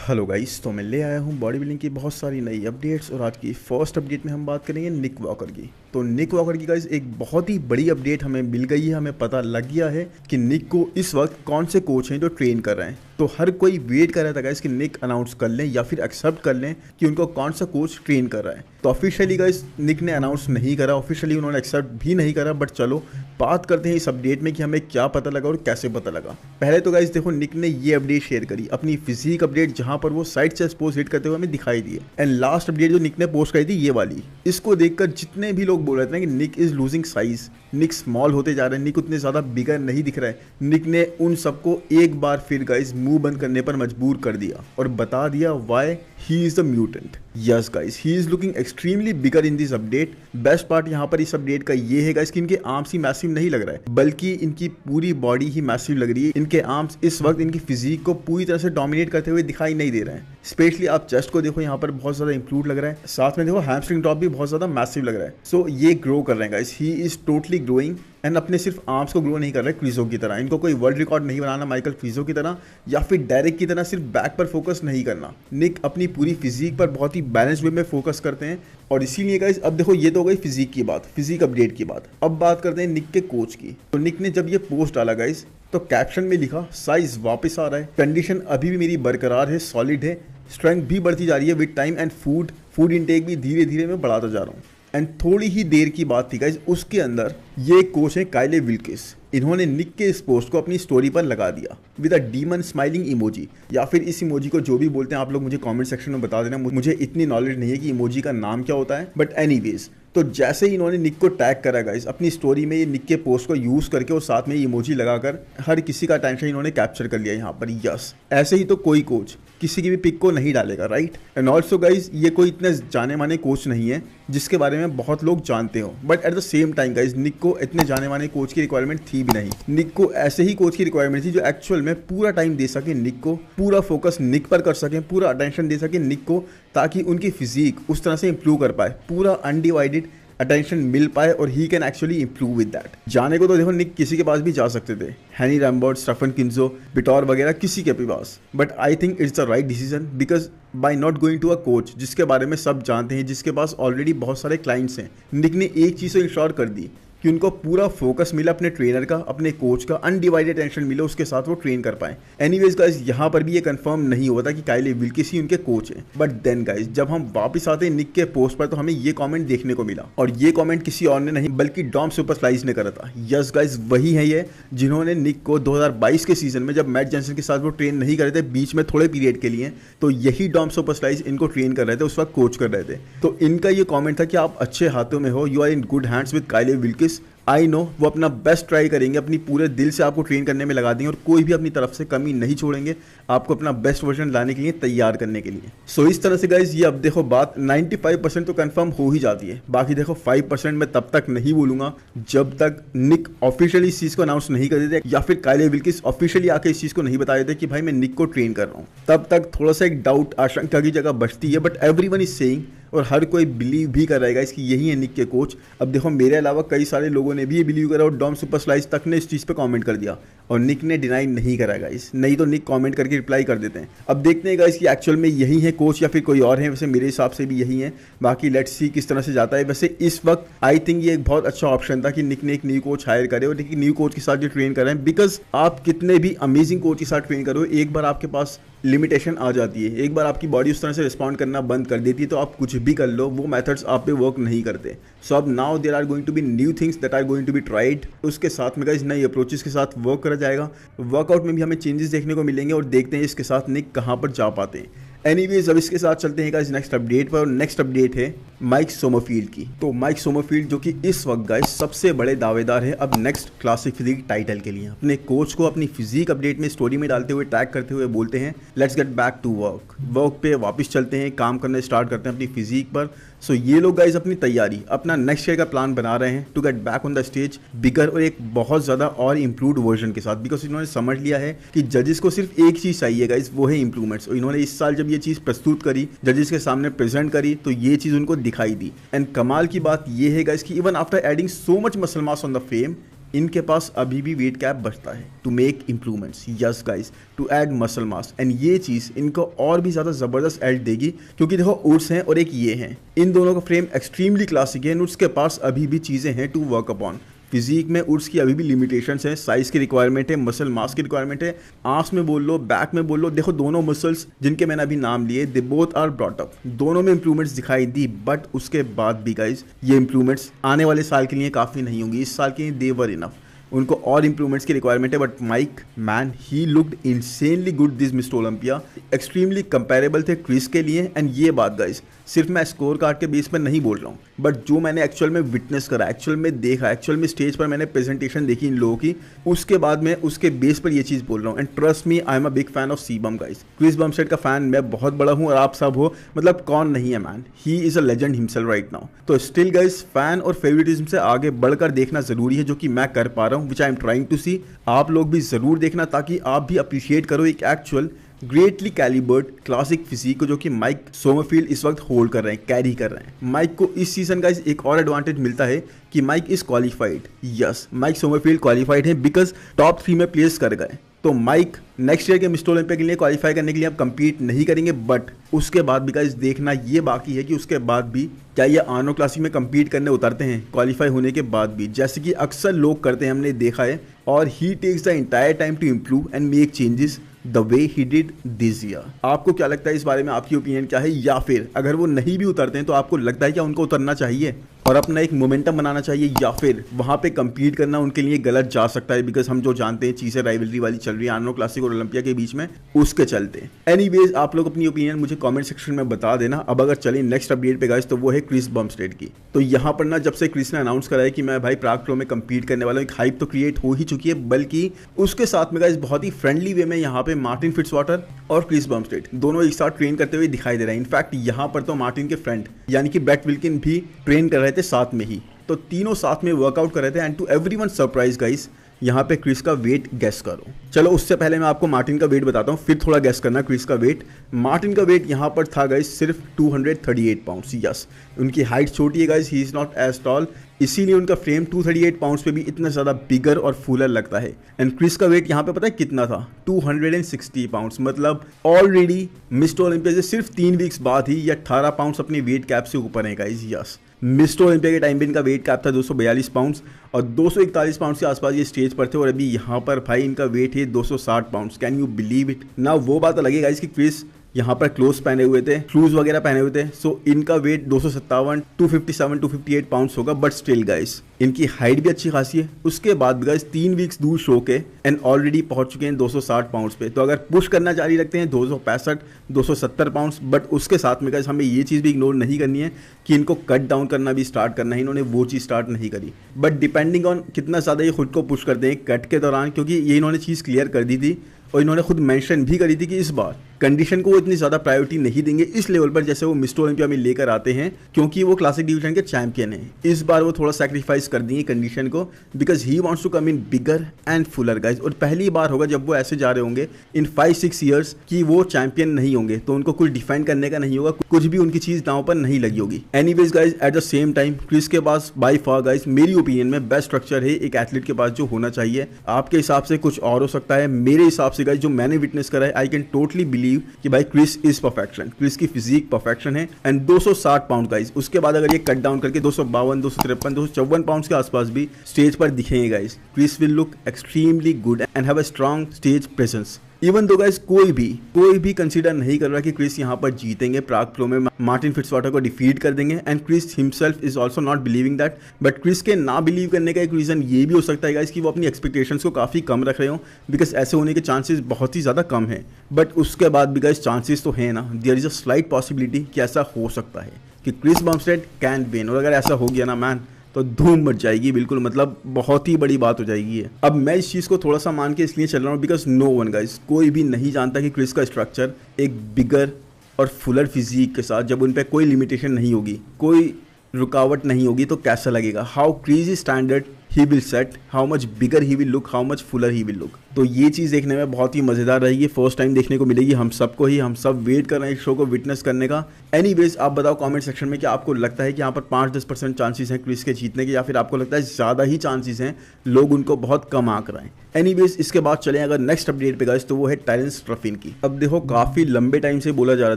Hello guys, तो मैं ले आया हूँ बॉडी बिल्डिंग की बहुत सारी नई अपडेट्स। और आज की फर्स्ट अपडेट में हम बात करेंगे निक वॉकर की। तो निक वॉकर की गाइस एक बहुत ही बड़ी अपडेट हमें मिल गई है। हमें पता लग गया है कि निक को इस वक्त कौन से कोच हैं जो ट्रेन कर रहे हैं। तो हर कोई वेट कर रहा था गाइस कि निक अनाउंस कर लें या फिर एक्सेप्ट कर लें कि उनको कौन सा कोच ट्रेन कर रहा है। तो ऑफिशियली गाइस निक ने अनाउंस नहीं करा, ऑफिशियली उन्होंने एक्सेप्ट भी नहीं करा। बट चलो बात करते हैं इस अपडेट में कि हमें क्या पता लगा और कैसे पता लगा। पहले तो गाइस देखो, निक ने ये अपडेट शेयर करी, अपनी फिजिक अपडेट, जहां पर वो साइड चेस्ट पोस्ट हिट करते हुए हमें दिखाई दिए। एंड लास्ट अपडेट जो निक ने पोस्ट करी थी ये वाली, इसको देखकर जितने भी लोग बोल रहे थे कि Nick is losing size, Nick small होते जा रहे हैं, निक उतने ज्यादा बिगर नहीं दिख रहा है, निक ने उन सबको एक बार फिर गाइस मुंह बंद करने पर मजबूर कर दिया और बता दिया why he is the mutant. Yes guys, he is looking extremely bigger in this update. Best part यहाँ पर इस अपडेट का ये है गाइस कि इनके आर्म्स ही मैसिव नहीं लग रहा है, बल्कि इनकी पूरी बॉडी ही मैसिव लग रही है। इनके आर्म्स इस वक्त इनकी फिजिक को पूरी तरह से डोमिनेट करते हुए दिखाई नहीं दे रहे हैं। स्पेशली आप चेस्ट को देखो, यहाँ पर बहुत ज्यादा इंप्रूव लग रहा है। साथ में देखो हैमस्ट्रिंग टॉप भी बहुत ज्यादा मैसिव लग रहा है। सो ये ग्रो कर रहे हैं guys, he is totally growing. And अपने सिर्फ आर्म्स को ग्रो नहीं कर रहे क्रीजो की तरह, इनको कोई वर्ल्ड रिकॉर्ड नहीं बनाना माइकल क्रीजो की तरह या फिर डायरेक्ट की तरह सिर्फ बैक पर फोकस नहीं करना। निक अपनी पूरी फिजिक पर बहुत ही बैलेंस वे में फोकस करते हैं। और इसीलिए गाइस अब देखो, ये तो हो गई फिजिक की बात, फिजिक अपडेट की बात। अब बात करते हैं निक के कोच की। तो निक ने जब ये पोस्ट डाला गाइस, तो कैप्शन में लिखा साइज वापस आ रहा है, कंडीशन अभी भी मेरी बरकरार है, सॉलिड है, स्ट्रेंथ भी बढ़ती जा रही है with time, and food intake भी धीरे धीरे मैं बढ़ाता जा रहा हूँ। एंड थोड़ी ही देर की बात थी गाइस, उसके अंदर ये कोच है काइले विल्किस। इन्होंने निक के इस पोस्ट को अपनी स्टोरी पर लगा दिया with a demon smiling emoji, या फिर इस इमोजी को जो भी बोलते हैं आप लोग मुझे कमेंट सेक्शन में बता देना। मुझे इतनी नॉलेज नहीं है कि इमोजी का नाम क्या होता है, बट एनीवेज। तो जैसे ही इन्होंने निक को टैग करा गाइस अपनी स्टोरी में, ये निक के पोस्ट को यूज करके और साथ में इमोजी लगाकर हर किसी का अटेंशन इन्होंने कैप्चर कर लिया यहाँ पर। यस, ऐसे ही तो कोई कोच किसी की भी पिक को नहीं डालेगा, राइट। एंड ऑल्सो गाइज ये कोई इतने जाने माने कोच नहीं है जिसके बारे में बहुत लोग जानते हो, but at the same time guys Nick को इतने जाने माने कोच की रिक्वायरमेंट थी भी नहीं। निक को ऐसे ही कोच की रिक्वायरमेंट थी जो एक्चुअल में पूरा टाइम दे सके निक को, पूरा फोकस निक पर कर सके, पूरा अटेंशन दे सके निक को, ताकि उनकी फिजिक उस तरह से इंप्रूव कर पाए, पूरा अनडिवाइडेड अटेंशन मिल पाए और he can actually improve with that. जाने को तो देखो निक किसी के पास भी जा सकते थे, हैनी रैम्बर्ट, स्टेफन किन्जो, बिटोर वगैरह किसी के भी पास, but I think it's the right decision because by not going to a coach जिसके बारे में सब जानते हैं, जिसके पास ऑलरेडी बहुत सारे क्लाइंट्स हैं, निक ने एक चीज़ तो इंश्योर कर दी कि उनको पूरा फोकस मिला अपने ट्रेनर का, अपने कोच का, अनडिवाइडेड टेंशन मिले, उसके साथ वो ट्रेन कर पाए। एनीवेज गाइस, यहाँ पर भी ये कंफर्म नहीं हुआ था कि काइले विल्किस ही उनके कोच हैं। बट देन गाइस जब हम वापस आते हैं निक के पोस्ट पर, तो हमें ये कमेंट देखने को मिला, और ये कमेंट किसी और ने नहीं बल्कि डॉम सुपरस्लाइस ने करा था। यस गाइस, वही है ये जिन्होंने निक को 2022 के सीजन में, जब मैट जॉनसन के साथ वो ट्रेन नहीं कर रहे थे बीच में थोड़े पीरियड के लिए, तो यही डॉम सुपरस्लाइस इनको ट्रेन कर रहे थे, उस वक्त कोच कर रहे थे। तो इनका ये कॉमेंट था कि आप अच्छे हाथों में हो, you are in good hands with Kyle Wilkes. I know वो अपना बेस्ट ट्राई करेंगे, अपनी पूरे दिल से आपको ट्रेन करने में लगा देंगे और कोई भी अपनी तरफ से कमी नहीं छोड़ेंगे आपको अपना बेस्ट वर्जन लाने के लिए, तैयार करने के लिए। सो इस तरह से गाइज ये अब देखो बात 95% तो कंफर्म हो ही जाती है। बाकी देखो 5% मैं तब तक नहीं बोलूंगा जब तक निक ऑफिशियली इस चीज़ को अनाउंस नहीं कर देते या फिर काइले विल्किस ऑफिशियली आके इस चीज़ को नहीं बता देते कि भाई मैं निक को ट्रेन कर रहा हूँ। तब तक थोड़ा सा एक डाउट, आशंका की जगह बचती है। बट एवरीवन इज सेइंग, और हर कोई बिलीव भी कर रहेगा इसकी यही है निक के कोच। अब देखो मेरे अलावा कई सारे लोगों ने भी ये बिलीव करा और डॉम सुपरस्लाइस तक ने इस चीज़ पे कमेंट कर दिया और निक ने डिनाई नहीं करा गाइस। नहीं तो निक कमेंट करके रिप्लाई कर देते हैं। अब देखते हैं गाइस कि एक्चुअल में यही है कोच या फिर कोई और है। वैसे मेरे हिसाब से भी यही है, बाकी लेट्स सी किस तरह से जाता है। वैसे इस वक्त आई थिंक ये एक बहुत अच्छा ऑप्शन था कि निक ने एक न्यू कोच हायर करे और न्यू कोच के साथ जो ट्रेन कर रहे हैं, बिकॉज आप कितने भी अमेजिंग कोच के साथ ट्रेन करो, एक बार आपके पास लिमिटेशन आ जाती है, एक बार आपकी बॉडी उस तरह से रिस्पॉन्ड करना बंद कर देती है, तो आप कुछ भी कर लो वो मेथड्स आप पे वर्क नहीं करते। सो अब now there are going to be new things that are going to be tried. उसके साथ में गाइस नई अप्रोचेस के साथ वर्क करा जाएगा। वर्कआउट में भी हमें चेंजेस देखने को मिलेंगे और देखते हैं इसके साथ निक कहाँ पर जा पाते हैं। एनीवेज अब इसके साथ चलते हैं गाइस नेक्स्ट अपडेट पर, और नेक्स्ट अपडेट है माइक सोमरफील्ड की। तो माइक सोमरफील्ड जो कि इस वक्त गाइस सबसे बड़े दावेदार है अब नेक्स्ट क्लासिक फिजिक टाइटल के लिए, अपने कोच को अपनी फिजिक अपडेट में स्टोरी में डालते हुए टैग करते हुए बोलते हैं let's get back to work पे वापस चलते हैं, काम करने स्टार्ट करते हैं अपनी फिजिक पर। सो ये लोग गाइस अपनी तैयारी, अपना नेक्स्ट ईयर का प्लान बना रहे हैं to get back on the stage bigger और एक बहुत ज़्यादा और इम्प्रूव्ड वर्जन के साथ, बिकॉज इन्होंने समझ लिया है कि जजेस को सिर्फ एक चीज़ चाहिए गाइस, वो है इंप्रूवमेंट्स। और इन्होंने इस साल जब ये चीज़ प्रस्तुत करी, जजेस के सामने प्रेजेंट करी, तो ये चीज़ उनको दिखाई दी। एंड कमाल की बात ये है गाइस कि even after adding so much muscle mass on the frame, इनके पास अभी भी वेट कैप बचता है to make improvements, yes guys, to add muscle mass, and ये चीज़ इनको और भी ज़्यादा ज़बरदस्त एड देगी क्योंकि देखो उड्स हैं और एक ये हैं, इन दोनों का फ्रेम एक्सट्रीमली क्लासिक है एंड उसके पास अभी भी चीज़ें हैं टू वर्क अपॉन। फिजिक में उड्स की अभी भी लिमिटेशंस हैं, साइज की रिक्वायरमेंट है, मसल मास की रिक्वायरमेंट है, आर्म्स में बोल लो, बैक में बोल लो, देखो दोनों मसल्स जिनके मैंने अभी नाम लिए they both are brought up, दोनों में इंप्रूवमेंट्स दिखाई दी, बट उसके बाद भी गाइज ये इंप्रूवमेंट्स आने वाले साल के लिए काफ़ी नहीं होंगी, इस साल के लिए दे वर इनफ, उनको और इंप्रूवमेंट्स की रिक्वायरमेंट है। But Mike man he looked insanely good this Mr Olympia, extremely comparable थे क्रिस के लिए। एंड ये बात गाइस सिर्फ मैं स्कोर कार्ड के बेस पर नहीं बोल रहा हूँ, बट जो मैंने एक्चुअल में विटनेस करा, एक्चुअल में देखा, एक्चुअल में स्टेज पर मैंने प्रेजेंटेशन देखी इन लोगों की, उसके बाद मैं उसके बेस पर ये चीज़ बोल रहा हूँ। And trust me, I am a big fan of Cbum guys, Chris Bumstead का फैन मैं बहुत बड़ा हूँ और आप सब हो, मतलब कौन नहीं है man, he is a legend himself right now. तो स्टिल गाइस फैन और फेवरेटिज्म से आगे बढ़कर देखना जरूरी है, जो कि मैं कर पा रहा हूँ, विच आई एम ट्राइंग टू सी। आप लोग भी ज़रूर देखना ताकि आप भी अप्रिशिएट करो एक एक्चुअल ग्रेटली कैलिबर्ड क्लासिक फिजिक को जो कि माइक सोमरफील्ड इस वक्त होल्ड कर रहे हैं, कैरी कर रहे हैं। माइक को इस सीजन का एक और एडवांटेज मिलता है कि Mike is qualified, yes Mike Sommerfeld qualified है बिकॉज टॉप 3 में प्लेस कर गए। तो माइक नेक्स्ट ईयर के मिस्टर ओलंपिया के लिए क्वालिफाई करने के लिए अब compete नहीं करेंगे, बट उसके बाद भी गाइस देखना ये बाकी है कि उसके बाद भी क्या ये आर्नो क्लासिक में compete करने उतरते हैं क्वालिफाई होने के बाद भी, जैसे कि अक्सर लोग करते हैं, हमने देखा है। और he takes the entire time to improve and make changes the way he did this year. आपको क्या लगता है इस बारे में, आपकी ओपिनियन क्या है? या फिर अगर वो नहीं भी उतरते हैं तो आपको लगता है क्या उनको उतरना चाहिए और अपना एक मोमेंटम बनाना चाहिए, या फिर वहाँ पे compete करना उनके लिए गलत जा सकता है? बिकॉज हम जो जानते हैं चीज़ें राइवलरी वाली चल रही है आर्नो क्लासिक और ओलंपिया के बीच में, उसके चलते। एनीवेज आप लोग अपनी ओपिनियन मुझे कमेंट सेक्शन में बता देना। अब अगर चलें नेक्स्ट अपडेट पे गाइस, तो वो है क्रिस बमस्टेड की। तो यहाँ पर ना जब से क्रिस ने अनाउंस करा है कि मैं भाई प्राग प्रो में compete करने वाला हूँ, एक हाइप तो क्रिएट हो ही चुकी है, बल्कि उसके साथ में गाइस बहुत ही फ्रेंडली वे में यहाँ पे मार्टिन फिट्जवाटर और क्रिस बमस्टेड दोनों एक साथ ट्रेन करते हुए दिखाई दे रहे हैं। इनफैक्ट यहाँ पर तो मार्टिन के फ्रेंड यानी कि ब्रैट विल्किन भी ट्रेन कर रहे थे साथ में ही, तो तीनों साथ में वर्कआउट कर रहे थे। And to everyone surprise guys, यहाँ पे क्रिस का वेट गेस करो। चलो उससे पहले मैं आपको मार्टिन का वेट बताता हूँ, फिर थोड़ा गेस करना क्रिस का वेट। मार्टिन का वेट यहाँ पर था गाइस सिर्फ 238 पाउंड्स। यस, उनकी हाइट छोटी है guys, he is not as tall, इसीलिए उनका फ्रेम 238 पाउंड्स पे भी इतना ज़्यादा बिगर और फूलर लगता है। एंड क्रिस का वेट यहाँ पे पता है कितना था? 260 पाउंड्स। मतलब ऑलरेडी मिस्टर ओलंपिया से सिर्फ 3 वीक्स बाद ही ये 18 पाउंड्स अपने वेट कैप से ऊपर है गाइस। यस, मिस्टर ओलंपिया के टाइम पे इनका वेट कैप था 242 पाउंड्स और 241 पाउंड्स के आसपास ये स्टेज पर थे, और अभी यहाँ पर भाई इनका वेट है 260 pounds. Can you believe it? ना वो बात अलग है गाइस कि क्रिस यहाँ पर क्लोज पहने हुए थे, शूज वगैरह पहने हुए थे, सो इनका वेट 257, 257, 258 पाउंड्स होगा। बट स्टिल गाइस इनकी हाइट भी अच्छी खासी है। उसके बाद भी गाइस 3 वीक्स दूर शो के एंड ऑलरेडी पहुंच चुके हैं 260 पाउंड्स पे। तो अगर पुश करना जारी रखते हैं 265, 270 पाउंड्स, बट उसके साथ में गाइस हमें ये चीज़ भी इग्नोर नहीं करनी है कि इनको कट डाउन करना भी स्टार्ट करना है। इन्होंने वो चीज़ स्टार्ट नहीं करी, बट डिपेंडिंग ऑन कितना ज़्यादा ये खुद को पुश करते हैं कट के दौरान, क्योंकि ये इन्होंने चीज़ क्लियर कर दी थी और इन्होंने खुद मेंशन भी करी थी कि इस बार कंडीशन को वो इतनी ज़्यादा प्रायोरिटी नहीं देंगे इस लेवल पर जैसे वो मिस्टर ओलंपिया में लेकर आते हैं, क्योंकि वो क्लासिक डिवीजन के चैंपियन हैं। इस बार वो थोड़ा सैक्रिफाइस कर देंगे कंडीशन को, because he wants to come in bigger and fuller guys. और पहली बार होगा जब वो ऐसे जा रहे होंगे इन 5-6 ईयर्स कि वो चैंपियन नहीं होंगे, तो उनको कुछ डिफाइन करने का नहीं होगा, कुछ भी उनकी चीज़ दांव पर नहीं लगी होगी। Anyways guys, at the same time Chris के पास बाई फार गाइज मेरी ओपिनियन में बेस्ट स्ट्रक्चर है एक एथलीट के पास जो होना चाहिए। आपके हिसाब से कुछ और हो सकता है, मेरे हिसाब से गाइज जो मैंने विटनेस करा है, आई कैन टोटली बिलीव कि भाई क्रिस इज परफेक्शन। क्रिस की फिजिक परफेक्शन है एंड 260 पाउंड गाइस। उसके बाद अगर ये कट डाउन करके 252, 253, 254 पाउंड के आसपास भी स्टेज पर दिखेंगे guys, Chris will look extremely good and have a strong stage presence. Even though guys कोई भी कंसीडर नहीं कर रहा कि क्रिस यहाँ पर जीतेंगे, प्राग प्रो में मार्टिन फिट्जवाटर को डिफीट कर देंगे, and Chris himself is also not believing that. But Chris के ना बिलीव करने का एक रीज़न ये भी हो सकता है गाइस कि वो अपनी एक्सपेक्टेशंस को काफ़ी कम रख रहे हो, बिकॉज ऐसे होने के चांसेस बहुत ही ज़्यादा कम है। बट उसके बाद भी गाइस चांसेस तो है ना, there is a slight possibility कि ऐसा हो सकता है कि क्रिस बमस्टेड कैन विन। और अगर ऐसा हो गया ना मैन, तो धूम मच जाएगी बिल्कुल, मतलब बहुत ही बड़ी बात हो जाएगी ये। अब मैं इस चीज़ को थोड़ा सा मान के इसलिए चल रहा हूँ बिकॉज नो वन गाइस, कोई भी नहीं जानता कि क्रिस का स्ट्रक्चर एक बिगर और फुलर फिजिक के साथ जब उन पर कोई लिमिटेशन नहीं होगी, कोई रुकावट नहीं होगी, तो कैसा लगेगा। How crazy standard he will set, how much bigger he will look, how much Fuller he will look. तो ये चीज़ देखने में बहुत ही मज़ेदार रहेगी, फर्स्ट टाइम देखने को मिलेगी हम सबको ही, हम सब वेट कर रहे हैं इस शो को विटनेस करने का। एनीवेज आप बताओ कमेंट सेक्शन में कि आपको लगता है कि यहाँ पर 5-10% चांसेस हैं क्रिस के जीतने के, या फिर आपको लगता है ज़्यादा ही चांसेस हैं, लोग उनको बहुत कम आंक रहे हैं। एनीवेज इसके बाद चलें अगर नेक्स्ट अपडेट पे गाइस, तो वो है टायरेंस रफिन की। अब देखो काफ़ी लंबे टाइम से बोला जा रहा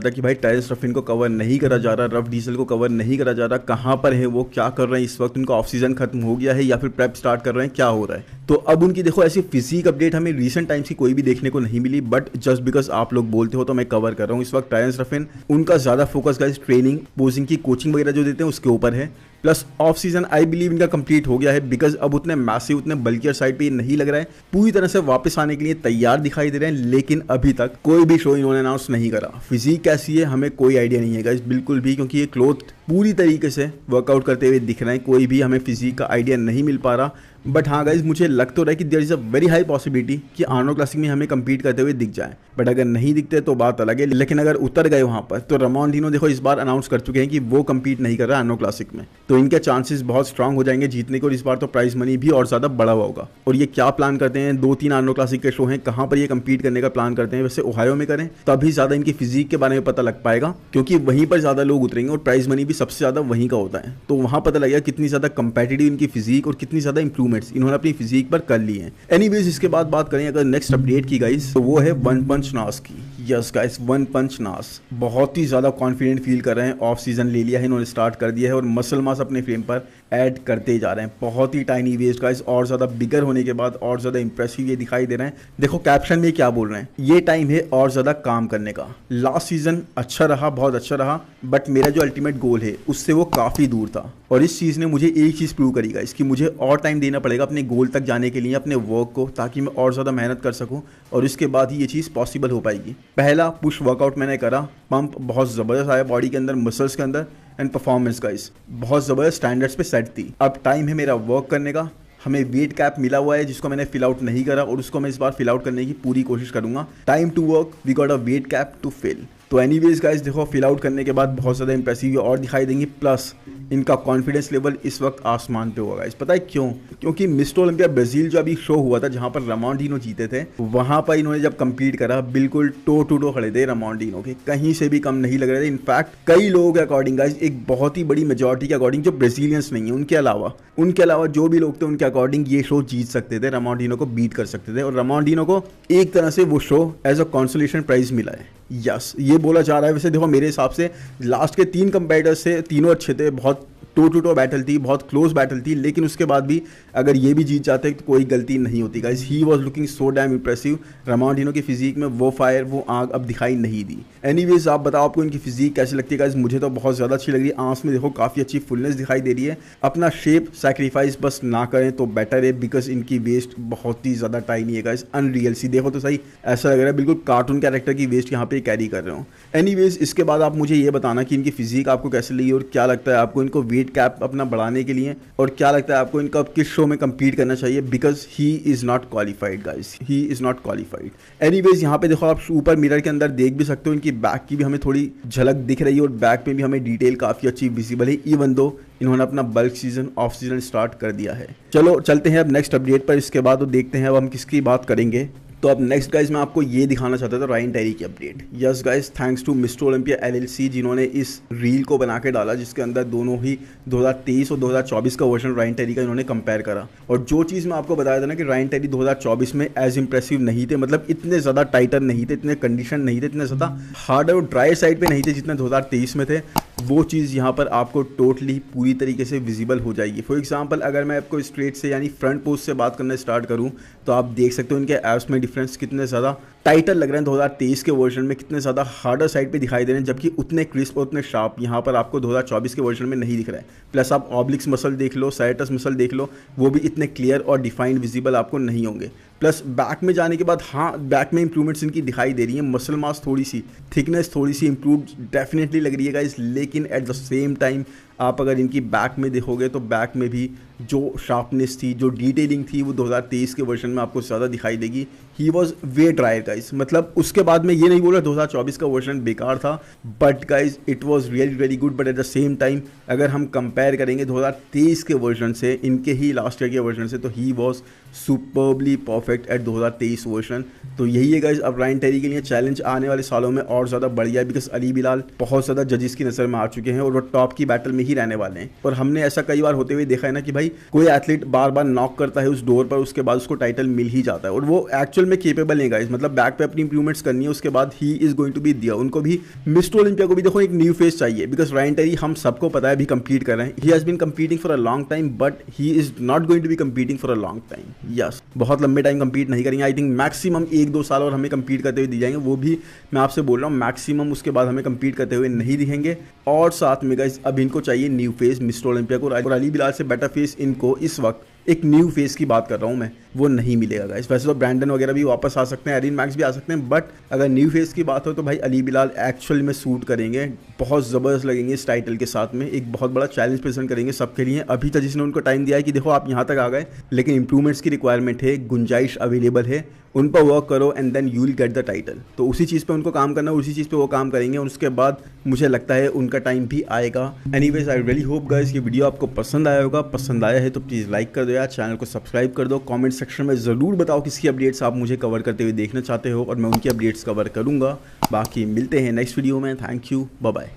था कि भाई टायरेंस रफिन को कवर नहीं करा जा रहा, रफ डीजल को कवर नहीं करा जा रहा, कहाँ पर है वो, क्या कर रहे हैं इस वक्त, उनका ऑफ सीजन खत्म हो गया है या फिर प्रेप स्टार्ट कर रहे हैं, क्या हो रहा है। तो अब उनकी देखो ऐसी फिजिक अपडेट हमें रीसेंट टाइम्स की कोई भी देखने को नहीं मिली, बट जस्ट बिकॉज आप लोग बोलते हो तो मैं कवर कर रहा हूँ। इस वक्त टायरेंस रफिन उनका ज़्यादा फोकस गाइस ट्रेनिंग, पोजिंग की कोचिंग वगैरह जो देते हैं उसके ऊपर है, plus off season I believe इनका कंप्लीट हो गया है, बिकॉज अब उतने मैसिव, उतने बल्कियर साइड पे ये नहीं लग रहा है, पूरी तरह से वापस आने के लिए तैयार दिखाई दे रहे हैं। लेकिन अभी तक कोई भी शो इन्होंने अनाउंस नहीं करा। फिजिक कैसी है हमें कोई आइडिया नहीं है गाइस बिल्कुल भी, क्योंकि ये क्लोथ पूरी तरीके से वर्कआउट करते हुए दिख रहे हैं, कोई भी हमें फिजिक का आइडिया नहीं मिल पा रहा। बट हाँ गाइज मुझे लग तो रहा है कि there is a very high possibility कि आर्नो क्लासिक में हमें compete करते हुए दिख जाए, बट अगर नहीं दिखते तो बात अलग है। लेकिन अगर उतर गए वहाँ पर, तो रमोंडिनो देखो इस बार अनाउंस कर चुके हैं कि वो compete नहीं कर रहा है आर्नो क्लासिक में, तो इनके चांसेस बहुत स्ट्रांग हो जाएंगे जीतने को, और इस बार तो प्राइज मनी भी और ज़्यादा बढ़ा हुआ होगा। और ये क्या प्लान करते हैं, 2-3 आर्नो क्लासिक के शो हैं, कहाँ पर ये compete करने का प्लान करते हैं, वैसे ओहायो में करें तभी ज़्यादा इनकी फिजिक के बारे में पता लग पाएगा, क्योंकि वहीं पर ज़्यादा लोग उतरेंगे और प्राइज मनी भी सबसे ज़्यादा वहीं का होता है। तो वहाँ पता लगेगा कितनी ज़्यादा कंपेटिटिव इनकी फिजिक और कितनी ज़्यादा इंप्रूवमेंट्स इन्होंने अपनी फिजिक पर कर ली है। एनीवेज इसके बाद बात करें अगर नेक्स्ट अपडेट की गाइस, तो वो है वन पंच नास की। यस गाइस, वन पंच नास बहुत ही ज़्यादा कॉन्फिडेंट फील कर रहे हैं, ऑफ सीजन ले लिया है इन्होंने, स्टार्ट कर दिया है और मसल मास अपने फ्रेम पर ऐड करते जा रहे हैं। बहुत ही टाइनी वेस्ट गाइस, और ज़्यादा बिगर होने के बाद और ज़्यादा इंप्रेसिव ये दिखाई दे रहे हैं। देखो कैप्शन में क्या बोल रहे हैं, ये टाइम है और ज़्यादा काम करने का। लास्ट सीजन अच्छा रहा, बहुत अच्छा रहा, बट मेरा जो अल्टीमेट गोल है उससे वो काफ़ी दूर था, और इस चीज़ ने मुझे एक चीज़ प्रूव करी गाइस कि मुझे और टाइम देना पड़ेगा अपने गोल तक जाने के लिए, अपने वर्क को, ताकि मैं और ज़्यादा मेहनत कर सकूं, और इसके बाद ही ये चीज़ पॉसिबल हो पाएगी। पहला पुश वर्कआउट मैंने करा, पंप बहुत ज़बरदस्त आया बॉडी के अंदर, मसल्स के अंदर, एंड परफॉर्मेंस गाइस बहुत ज़बरदस्त स्टैंडर्ड्स पे सेट थी। अब टाइम है मेरा वर्क करने का। हमें वेट कैप मिला हुआ है जिसको मैंने फिल आउट नहीं करा, और उसको मैं इस बार फिल आउट करने की पूरी कोशिश करूंगा। Time to work, we got a weight cap to fill. तो एनीवेज गाइस देखो फिल आउट करने के बाद बहुत ज़्यादा इंप्रेसिव और दिखाई देंगी, प्लस इनका कॉन्फिडेंस लेवल इस वक्त आसमान पे होगा गाइस। पता है क्यों? क्योंकि मिस्टर ओलंपिया ब्राज़ील जो अभी शो हुआ था जहां पर रमोंडिनो जीते थे, वहां पर इन्होंने जब कंप्लीट करा बिल्कुल टो टू टो खड़े थे रमोंडिनो के, कहीं से भी कम नहीं लग रहे थे। इनफैक्ट कई लोगों के अकॉर्डिंग गाइस, एक बहुत ही बड़ी मेजॉरिटी के अकॉर्डिंग जो ब्राज़ीलियंस नहीं है उनके अलावा जो भी लोग थे उनके अकॉर्डिंग ये शो जीत सकते थे, रमोंडिनो को बीट कर सकते थे, और रमोंडिनो को एक तरह से वो show as a consolation prize मिला है। यस, ये बोला जा रहा है। वैसे देखो मेरे हिसाब से लास्ट के 3 कंपेटिटर्स से तीनों अच्छे थे, बहुत टो टू टो बैटल थी, बहुत क्लोज बैटल थी, लेकिन उसके बाद भी अगर ये भी जीत जाते तो कोई गलती नहीं होती guys. He was looking so damn impressive. Ramondino की फिजिक में वो फायर, वो आग अब दिखाई नहीं दी। एनीवेज आप बताओ आपको इनकी फिजिक कैसी लगती है गाइस? मुझे तो बहुत ज़्यादा अच्छी लग रही है। आंख में देखो काफ़ी अच्छी फुलनेस दिखाई दे रही है। अपना शेप सैक्रिफाइस बस ना करें तो बेटर है, बिकॉज इनकी वेस्ट बहुत ही ज़्यादा टाइनी है गाइस, अनरियल सी। देखो तो सही, ऐसा लग रहा है बिल्कुल कार्टून कैरेक्टर की वेस्ट यहाँ पे कैरी कर रहे हो। एनीवेज इसके बाद आप मुझे ये बताना कि इनकी फिजिक आपको कैसे लगी, और क्या लगता है आपको इनको वेट कैप अपना बढ़ाने के लिए, और क्या लगता है आपको इनका किस शो में compete करना चाहिए, because he is not qualified guys, he is not qualified. Anyways यहाँ पे देखो आप ऊपर मिरर के अंदर देख भी सकते हो, इनकी बैक की भी हमें थोड़ी झलक दिख रही है, और बैक पे भी हमें डिटेल काफ़ी अच्छी विजिबल है, इवन दो इन्होंने अपना bulk season, off season start कर दिया है। चलो चलते हैं अब नेक्स्ट अपडेट पर, इसके बाद तो देखते हैं अब हम किसकी बात करेंगे। तो अब नेक्स्ट गाइज मैं आपको ये दिखाना चाहता था रायन टेरी की update. Yes guys, thanks to Mr Olympia LLC जिन्होंने इस रील को बना के डाला, जिसके अंदर दोनों ही 2023 और 2024 का वर्जन रायन टेरी का इन्होंने कंपेयर करा। और जो चीज़ मैं आपको बताया था ना कि रायन टेरी 2024 में एज इंप्रेसिव नहीं थे, मतलब इतने ज़्यादा टाइटर नहीं थे, इतने कंडीशन नहीं थे, इतने ज़्यादा हार्ड और ड्राई साइड पे नहीं थे जितने 2023 में थे, वो चीज़ यहाँ पर आपको टोटली पूरी तरीके से विजिबल हो जाएगी। फॉर एग्जांपल अगर मैं आपको स्ट्रेट से यानी फ्रंट पोस्ट से बात करना स्टार्ट करूँ, तो आप देख सकते हो इनके एब्स में डिफरेंस कितने ज़्यादा टाइटर लग रहे हैं 2023 के वर्जन में, कितने ज़्यादा हार्डर साइड पे दिखाई दे रहे हैं, जबकि उतने क्रिस्प और उतने शार्प यहाँ पर आपको 2024 के वर्जन में नहीं दिख रहा है। प्लस आप ऑब्लिक्स मसल देख लो, साइटस मसल देख लो, वो भी इतने क्लियर और डिफाइंड विजिबल आपको नहीं होंगे। प्लस बैक में जाने के बाद हाँ, बैक में इंप्रूवमेंट्स इनकी दिखाई दे रही है, मसल मास थोड़ी सी, थिकनेस थोड़ी सी इंप्रूव डेफिनेटली लग रही है गाइस, लेकिन एट द सेम टाइम आप अगर इनकी बैक में देखोगे तो बैक में भी जो शार्पनेस थी, जो डिटेलिंग थी, वो 2023 के वर्जन में आपको ज़्यादा दिखाई देगी। He was way dryer guys. मतलब उसके बाद में ये नहीं बोल रहा 2024 का वर्जन बेकार था, but guys it was really very good. But at the same time अगर हम कंपेयर करेंगे 2023 के वर्जन से, इनके ही लास्ट ईयर के वर्जन से, तो he was superbly perfect eight 2023 version. तो यही है गाइज, अब रायन टेरी के लिए चैलेंज आने वाले सालों में और ज़्यादा बढ़ गया है, बिकॉज अली बिलाल बहुत ज़्यादा जजेस की नज़र में आ चुके हैं और वो टॉप की बैटल में ही रहने वाले हैं। और हमने ऐसा कई बार होते हुए देखा है ना कि भाई कोई एथलीट बार बार नॉक करता है उस डोर पर, उसके बाद उसको टाइटल मिल ही जाता है और वो एक्चुअल में केपेबल है गाइज। मतलब बैक पे अपनी इंप्रूवमेंट्स करनी है, उसके बाद he is going to be दिया। उनको भी मिस्टर ओलंपिया को भी देखो एक न्यू फेस चाहिए, बिकॉज रायन टेरी हम सबको पता है अभी कंप्लीट कर रहे हैं। He has been competing for a long time, but he is not going to be competing for a long time. Yes, बहुत लंबे टाइम कंपीट नहीं करेंगे। आई थिंक मैक्सिमम 1-2 साल और हमें कंपीट करते हुए दी जाएंगे, वो भी मैं आपसे बोल रहा हूँ मैक्सिमम। उसके बाद हमें कंपीट करते हुए नहीं दिखेंगे। और साथ में गाइस अब इनको चाहिए न्यू फेस मिस्टर ओलंपिया को, और अली बिलाल से बेटर फेस इनको इस वक्त एक न्यू फेस की बात कर रहा हूँ मैं, वो नहीं मिलेगा गाइस। वैसे तो ब्रैंडन वगैरह भी वापस आ सकते हैं, एरिन मैक्स भी आ सकते हैं, बट अगर न्यू फेस की बात हो तो भाई अली बिलाल एक्चुअल में सूट करेंगे, बहुत ज़बरदस्त लगेंगे इस टाइटल के साथ में। एक बहुत बड़ा चैलेंज प्रेजेंट करेंगे सबके लिए। अभी तक जिसने उनको टाइम दिया है कि देखो आप यहाँ तक आ गए, लेकिन इंप्रूवमेंट्स की रिक्वायरमेंट है, गुंजाइश अवेलेबल है, उन पर वर्क करो and then you will get the title. तो उसी चीज़ पे उनको काम करना है, उसी चीज़ पे वो काम करेंगे और उसके बाद मुझे लगता है उनका टाइम भी आएगा। Anyways I really hope guys ये वीडियो आपको पसंद आया होगा। पसंद आया है तो प्लीज़ लाइक कर दो यार, चैनल को सब्सक्राइब कर दो। कमेंट सेक्शन में ज़रूर बताओ किसकी अपडेट्स आप मुझे कवर करते हुए देखना चाहते हो और मैं उनकी अपडेट्स कवर करूँगा। बाकी मिलते हैं नेक्स्ट वीडियो में। Thank you, bye bye.